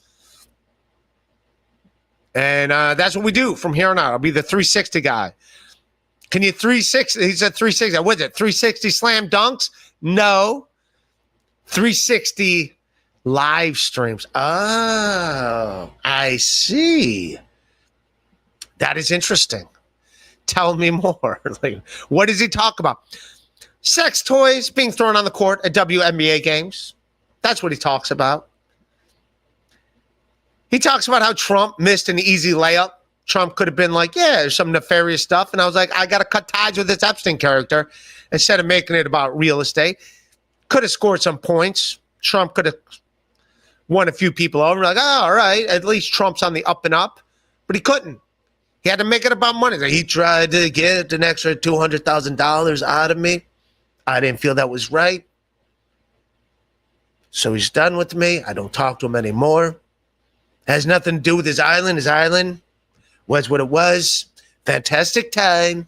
S1: And that's what we do from here on out. I'll be the 360 guy. Can you 360? He said 360. What is it? 360 slam dunks? No. 360 live streams. Oh, I see. That is interesting. Tell me more. Like, what does he talk about? Sex toys being thrown on the court at WNBA games. That's what he talks about. He talks about how Trump missed an easy layup. Trump could have been like, yeah, there's some nefarious stuff. And I was like, I got to cut ties with this Epstein character instead of making it about real estate. Could have scored some points. Trump could have won a few people over. Like, oh, all right, at least Trump's on the up and up. But he couldn't. He had to make it about money. He tried to get an extra $200,000 out of me. I didn't feel that was right. So he's done with me. I don't talk to him anymore. Has nothing to do with his island. His island was what it was. Fantastic time.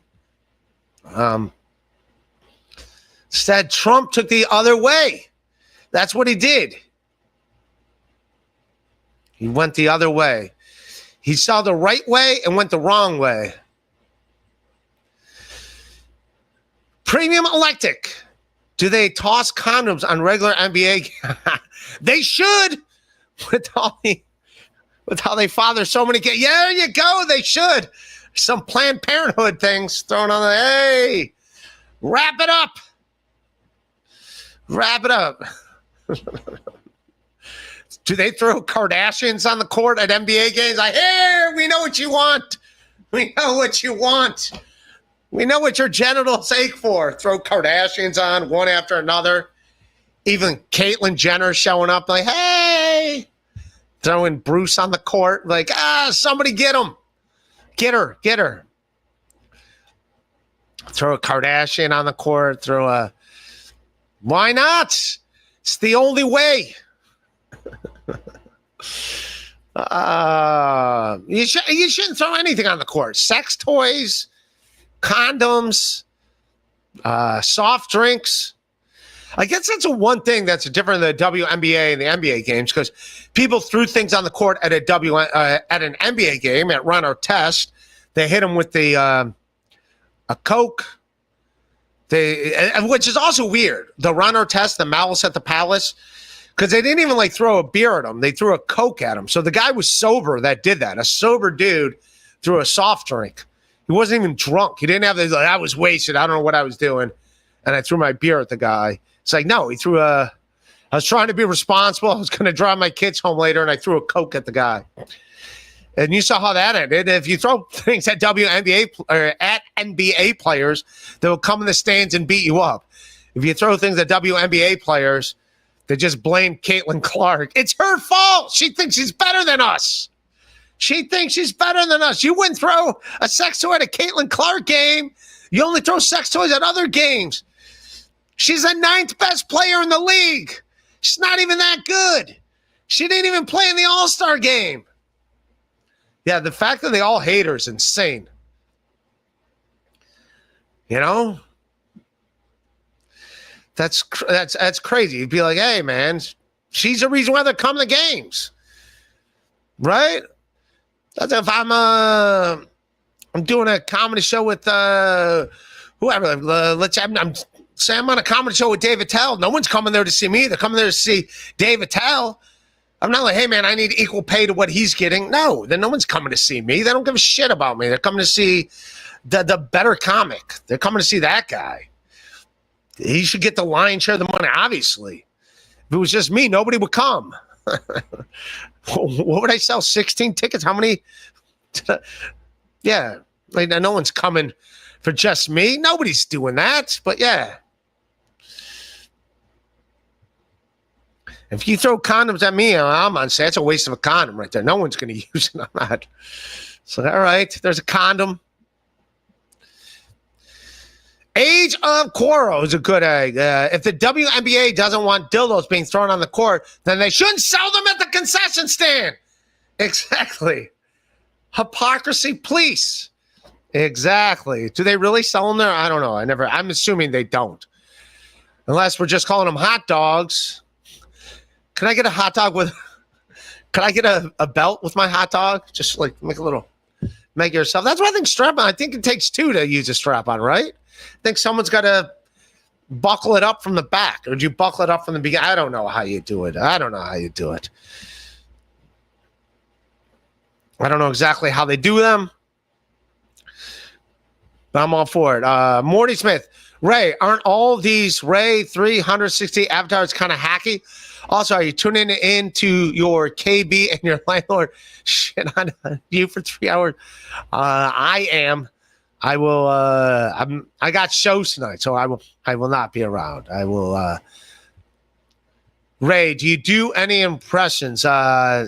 S1: Said Trump took the other way. That's what he did. He went the other way. He saw the right way and went the wrong way. Premium Electric. Do they toss condoms on regular NBA? They should. With how they father so many kids. Yeah, there you go. They should. Some Planned Parenthood things thrown on the, hey, wrap it up. Wrap it up. Do they throw Kardashians on the court at NBA games? Like, here, we know what you want. We know what you want. We know what your genitals ache for. Throw Kardashians on one after another. Even Caitlyn Jenner showing up like, hey. Throwing Bruce on the court. Like, somebody get him. Get her. Throw a Kardashian on the court. Why not? It's the only way. You shouldn't throw anything on the court. Sex toys, condoms, soft drinks. I guess that's one thing that's different than the WNBA and the NBA games, because people threw things on the court at an NBA game at run or test. They hit them with a Coke. Which is also weird. The run or test, the Malice at the Palace, because they didn't even throw a beer at him. They threw a Coke at him. So the guy was sober that did that. A sober dude threw a soft drink. He wasn't even drunk. He didn't have I was wasted. I don't know what I was doing. And I threw my beer at the guy. It's like, no, he threw I was trying to be responsible. I was going to drive my kids home later, and I threw a Coke at the guy. And you saw how that ended. If you throw things at WNBA or at NBA players, they'll come in the stands and beat you up. If you throw things at WNBA players, they just blame Caitlin Clark. It's her fault. She thinks she's better than us. You wouldn't throw a sex toy at a Caitlin Clark game. You only throw sex toys at other games. She's the 9th best player in the league. She's not even that good. She didn't even play in the All-Star game. Yeah, the fact that they all hate her is insane. You know? That's crazy. You'd be like, hey, man, she's the reason why they're coming to games. Right? That's if I'm doing a comedy show with whoever. I'm on a comedy show with Dave Attell. No one's coming there to see me. They're coming there to see Dave Attell. I'm not like, hey, man, I need equal pay to what he's getting. No, then no one's coming to see me. They don't give a shit about me. They're coming to see the better comic. They're coming to see that guy. He should get the lion's share of the money, obviously. If it was just me, nobody would come. What would I sell? 16 tickets? How many? Yeah. No one's coming for just me. Nobody's doing that. But yeah. If you throw condoms at me, I'm on say that's a waste of a condom right there. No one's going to use it. I'm not. So, all right, there's a condom. Age of Quarrel is a good egg. If the WNBA doesn't want dildos being thrown on the court, then they shouldn't sell them at the concession stand. Exactly. Hypocrisy, please. Exactly. Do they really sell them there? I don't know. I'm assuming they don't. Unless we're just calling them hot dogs. Can I get a hot dog can I get a belt with my hot dog? Just make yourself. That's why I think strap on. I think it takes two to use a strap on, right? I think someone's got to buckle it up from the back. Or do you buckle it up from the beginning? I don't know how you do it. I don't know exactly how they do them. But I'm all for it. Morty Smith. Ray, aren't all these Ray 360 avatars kind of hacky? Also, are you tuning into your KB and your landlord shit on you for 3 hours? I am. I will. I got shows tonight, so I will not be around. I will. Ray, do you do any impressions? No,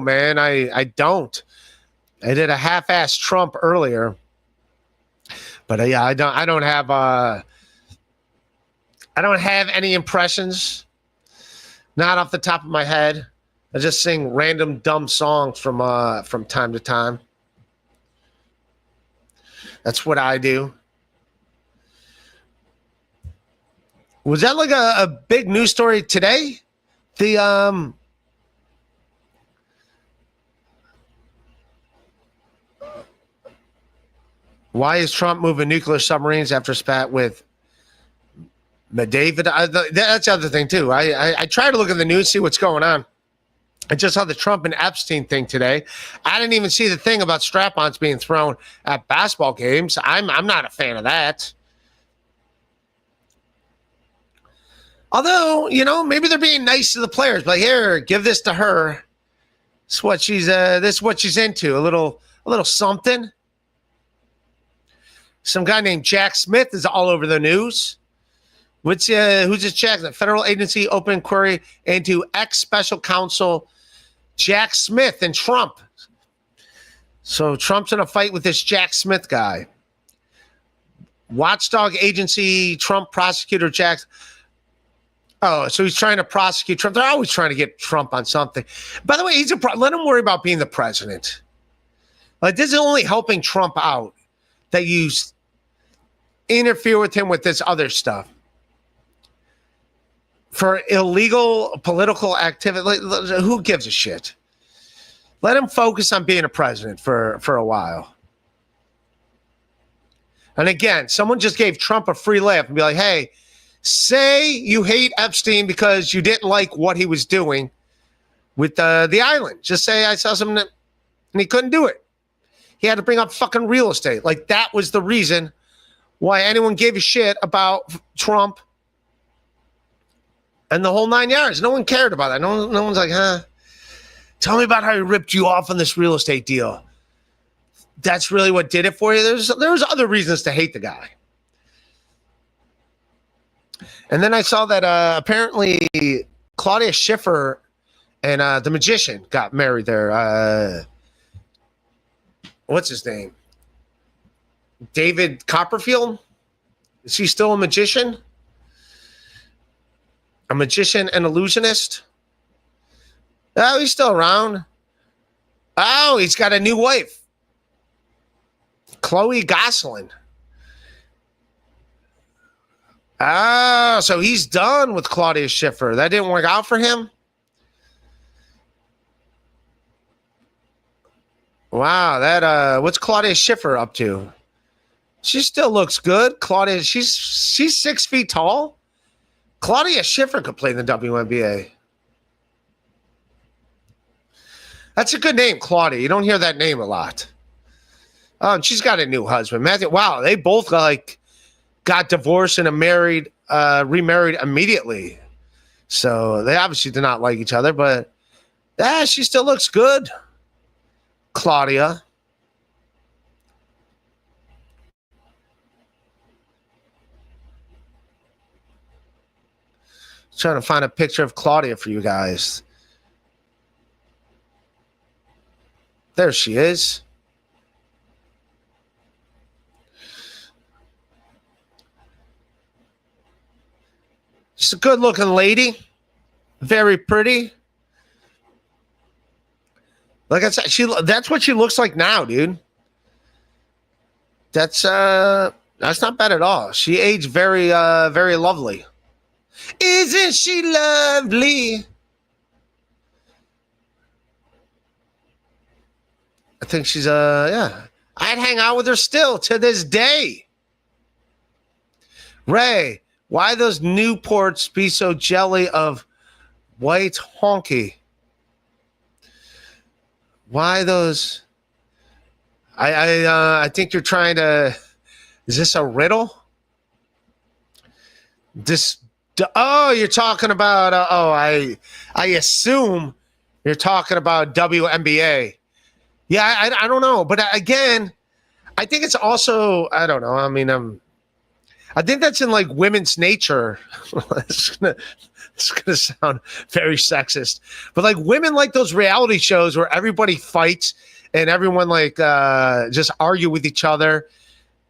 S1: man. I don't. I did a half-ass Trump earlier, but yeah, I don't have any impressions. Not off the top of my head. I just sing random dumb songs from time to time. That's what I do. Was that like a big news story today? The why is Trump moving nuclear submarines after spat with Medvedev? That's the other thing too. I try to look at the news, see what's going on. I just saw the Trump and Epstein thing today. I didn't even see the thing about strap-ons being thrown at basketball games. I'm not a fan of that. Although, maybe they're being nice to the players. Like, here, give this to her. This is what she's into. A little something. Some guy named Jack Smith is all over the news. Who's this Jack? The federal agency open inquiry into ex-special counsel Jack Smith and Trump. So Trump's in a fight with this Jack Smith guy. Watchdog agency Trump prosecutor Jack. Oh, so he's trying to prosecute Trump. They're always trying to get Trump on something. By the way, let him worry about being the president. Like, this is only helping Trump out that you interfere with him with this other stuff. For illegal political activity, who gives a shit? Let him focus on being a president for a while. And again, someone just gave Trump a free laugh and be like, hey, say you hate Epstein because you didn't like what he was doing with the island. Just say I saw something and he couldn't do it. He had to bring up fucking real estate. Like, that was the reason why anyone gave a shit about Trump and the whole 9 yards. No one cared about that. No one's like, tell me about how he ripped you off on this real estate deal. That's really what did it for you. There was other reasons to hate the guy. And then I saw that apparently Claudia Schiffer and the magician got married there. What's his name? David Copperfield? Is he still a magician? A magician and illusionist? Oh, he's still around. Oh, he's got a new wife. Chloe Gosselin. Ah, so he's done with Claudia Schiffer. That didn't work out for him? Wow, that what's Claudia Schiffer up to? She still looks good. Claudia, she's 6 feet tall. Claudia Schiffer could play in the WNBA. That's a good name, Claudia. You don't hear that name a lot. Oh, and she's got a new husband, Matthew. Wow, they both got divorced and remarried immediately. So they obviously did not like each other, but she still looks good. Claudia. Trying to find a picture of Claudia for you guys. There she is. She's a good-looking lady. Very pretty. Like I said, that's what she looks like now, dude. That's not bad at all. She aged very, very lovely. Isn't she lovely? I think she's yeah. I'd hang out with her still to this day. Ray, why those Newports be so jelly of white honky? Why those? I think you're trying to. Is this a riddle? You're talking about. I assume you're talking about WNBA. Yeah, I don't know, but again, I think it's also I don't know. I mean, I think that's in like women's nature. It's gonna sound very sexist, but like women like those reality shows where everybody fights and everyone like just argue with each other.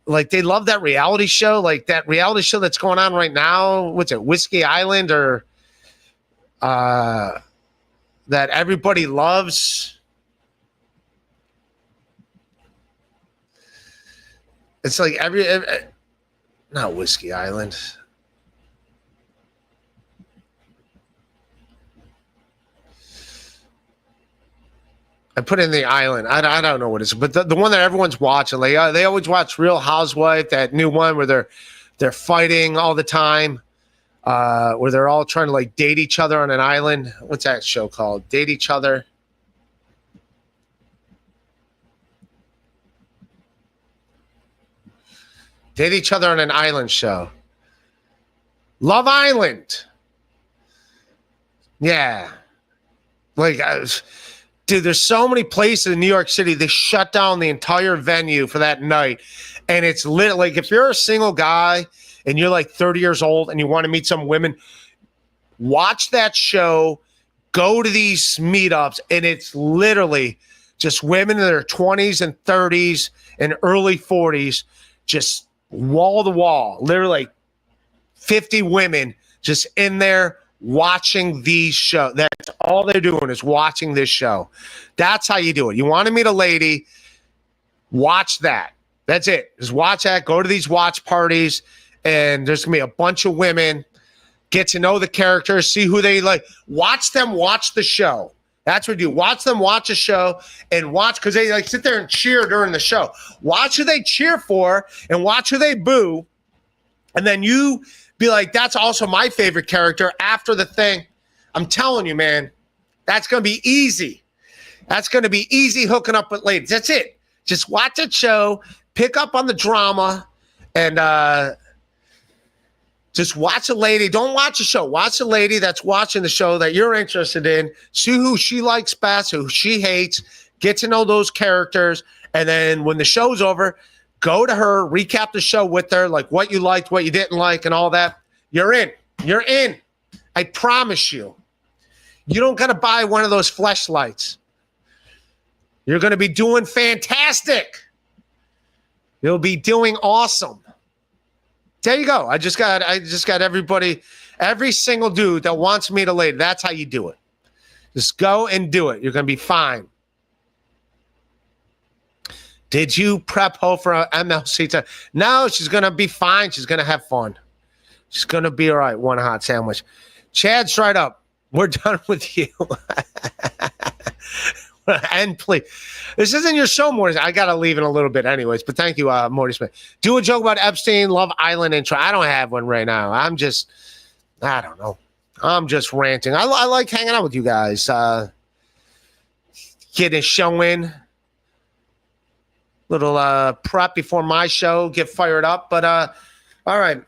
S1: Like they love that reality show, like that reality show that's going on right now. What's it, Whiskey Island, or that everybody loves? It's like every not Whiskey Island. I put in the island. I don't know what it is, but the one that everyone's watching. Like they always watch Real Housewife, that new one where they're fighting all the time, where they're all trying to like date each other on an island. What's that show called? Date Each Other. Date Each Other on an Island show. Love Island. Yeah. Like, dude, there's so many places in New York City, they shut down the entire venue for that night. And it's lit. Like, if you're a single guy and you're like 30 years old and you want to meet some women, watch that show, go to these meetups, and it's literally just women in their 20s and 30s and early 40s, just wall to wall, literally 50 women just in there watching these shows. That's all they're doing is watching this show. That's how you do it. You want to meet a lady, watch that. That's it. Just watch that. Go to these watch parties, and there's going to be a bunch of women. Get to know the characters, see who they like. Watch them watch the show. That's what you do. Watch them watch a show and watch, because they like sit there and cheer during the show. Watch who they cheer for and watch who they boo. And then you be like, that's also my favorite character after the thing. I'm telling you, man, that's going to be easy. That's going to be easy hooking up with ladies. That's it. Just watch a show, pick up on the drama, and just watch a lady. Don't watch a show. Watch a lady that's watching the show that you're interested in. See who she likes best, who she hates. Get to know those characters. And then when the show's over, go to her, recap the show with her, like what you liked, what you didn't like, and all that. You're in. You're in. I promise you. You don't got to buy one of those fleshlights. You're going to be doing fantastic. You'll be doing awesome. There you go. I just got everybody, every single dude that wants to meet a lady. That's how you do it. Just go and do it. You're going to be fine. Did you prep her for an MLC time? No, she's going to be fine. She's going to have fun. She's going to be all right. One hot sandwich. Chad, straight up. We're done with you. And please, this isn't your show, Morty. I got to leave in a little bit anyways, but thank you, Morty Smith. Do a joke about Epstein, Love Island intro. I don't have one right now. I don't know. I'm just ranting. I like hanging out with you guys. Get a show in. Little prep before my show. Get fired up. But all right.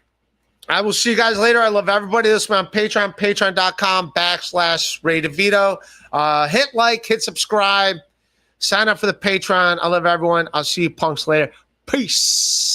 S1: I will see you guys later. I love everybody. This is on Patreon, patreon.com/Ray DeVito. Hit like, hit subscribe, sign up for the Patreon. I love everyone. I'll see you punks later. Peace.